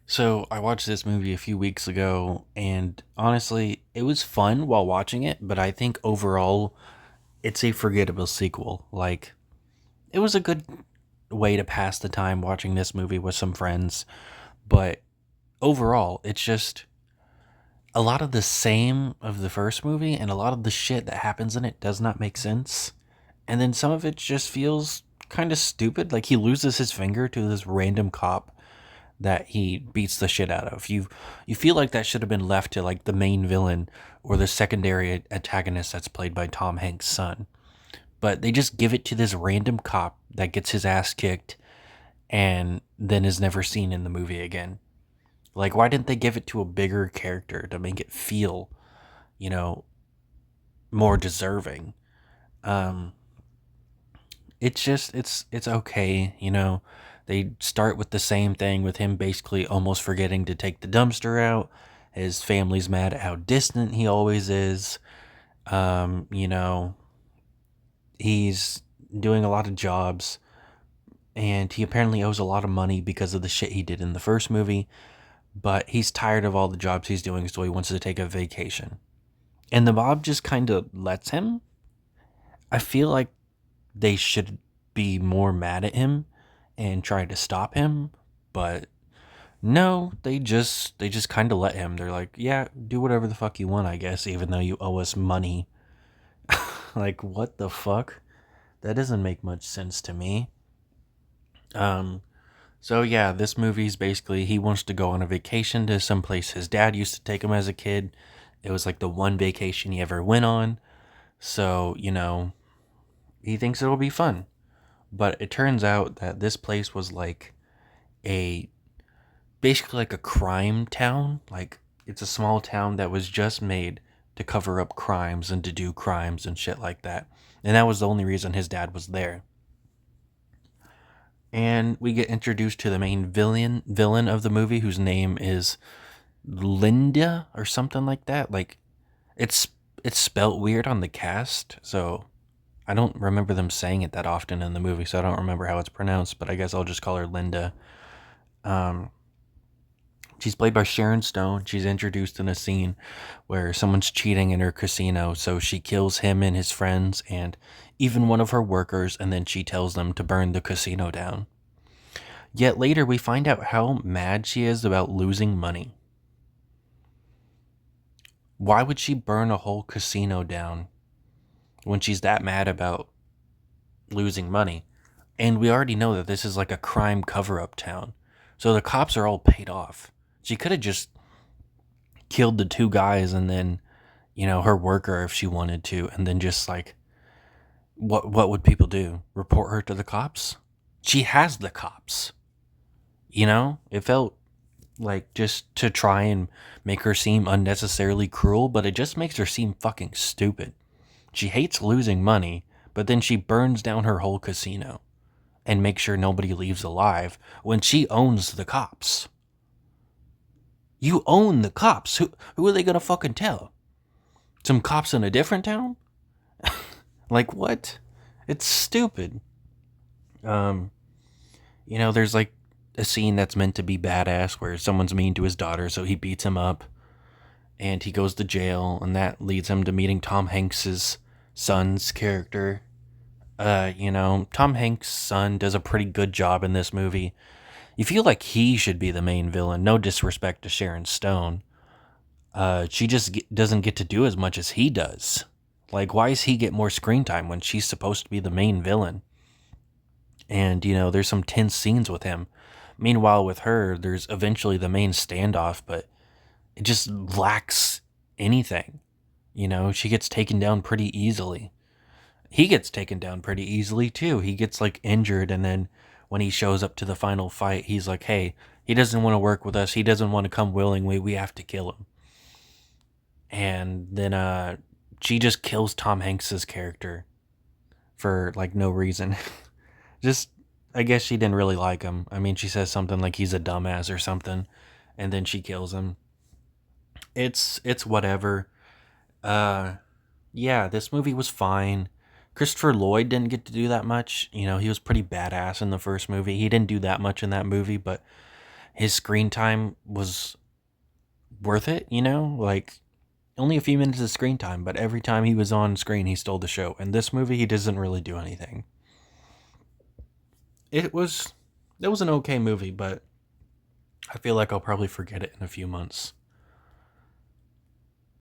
So I watched this movie a few weeks ago, and honestly, it was fun while watching it, but I think overall it's a forgettable sequel. Like, it was a good way to pass the time watching this movie with some friends, but overall, it's just a lot of the same of the first movie, and a lot of the shit that happens in it does not make sense. And then some of it just feels kind of stupid. Like, he loses his finger to this random cop that he beats the shit out of. You feel like that should have been left to like the main villain or the secondary antagonist that's played by Tom Hanks' son. But they just give it to this random cop that gets his ass kicked and then is never seen in the movie again. Like, why didn't they give it to a bigger character to make it feel, you know, more deserving? Um, it's okay, They start with the same thing with him basically almost forgetting to take the dumpster out. His family's mad at how distant he always is. Um, you know, he's doing a lot of jobs and he apparently owes a lot of money because of the shit he did in the first movie, but he's tired of all the jobs he's doing, so he wants to take a vacation. And the mob just kind of lets him. I feel like they should be more mad at him and try to stop him, but no, they just kind of let him. They're like, "Yeah, do whatever the fuck you want, I guess, even though you owe us money." Like, what the fuck? That doesn't make much sense to me. Um so yeah, this movie's basically he wants to go on a vacation to some place his dad used to take him as a kid. It was like the one vacation he ever went on. So, he thinks it'll be fun. But it turns out that this place was like a basically like a crime town. Like, it's a small town that was just made to cover up crimes and to do crimes and shit like that. And that was the only reason his dad was there. And we get introduced to the main villain of the movie, whose name is Linda or something like that. Like, it's it's spelt weird on the cast, so I don't remember them saying it that often in the movie, so I don't remember how it's pronounced, but I guess I'll just call her Linda. Um, she's played by Sharon Stone. She's introduced in a scene where someone's cheating in her casino, so she kills him and his friends and even one of her workers, and then she tells them to burn the casino down. Yet later, we find out how mad she is about losing money. Why would she burn a whole casino down when she's that mad about losing money? And we already know that this is like a crime cover up town. So the cops are all paid off. She could have just killed the two guys and then, her worker if she wanted to, and then just like what would people do? Report her to the cops? She has the cops. It felt like just to try and make her seem unnecessarily cruel, but it just makes her seem fucking stupid. She hates losing money, but then she burns down her whole casino and makes sure nobody leaves alive when she owns the cops. You own the cops. Who are they gonna fucking tell? Some cops in a different town? Like, what? It's stupid. Um, there's like a scene that's meant to be badass where someone's mean to his daughter, so he beats him up and he goes to jail, and that leads him to meeting Tom Hanks's son's character. Tom Hanks' son does a pretty good job in this movie. You feel like he should be the main villain. No disrespect to Sharon Stone. She just doesn't get to do as much as he does. Like, why does he get more screen time when she's supposed to be the main villain? And, there's some tense scenes with him. Meanwhile, with her, there's eventually the main standoff, but it just lacks anything. She gets taken down pretty easily. He gets taken down pretty easily too. He gets like injured, and then when he shows up to the final fight, he's like, "Hey, he doesn't want to work with us. He doesn't want to come willingly. We have to kill him." And then she just kills Tom Hanks's character for like no reason. Just, I guess she didn't really like him. I mean, she says something like he's a dumbass or something, and then she kills him. It's whatever. Uh yeah, this movie was fine. Christopher Lloyd didn't get to do that much. He was pretty badass in the first movie. He didn't do that much in that movie, but his screen time was worth it, you know? Like, only a few minutes of screen time, but every time he was on screen, he stole the show. In this movie, he doesn't really do anything. It was an okay movie, but I feel like I'll probably forget it in a few months.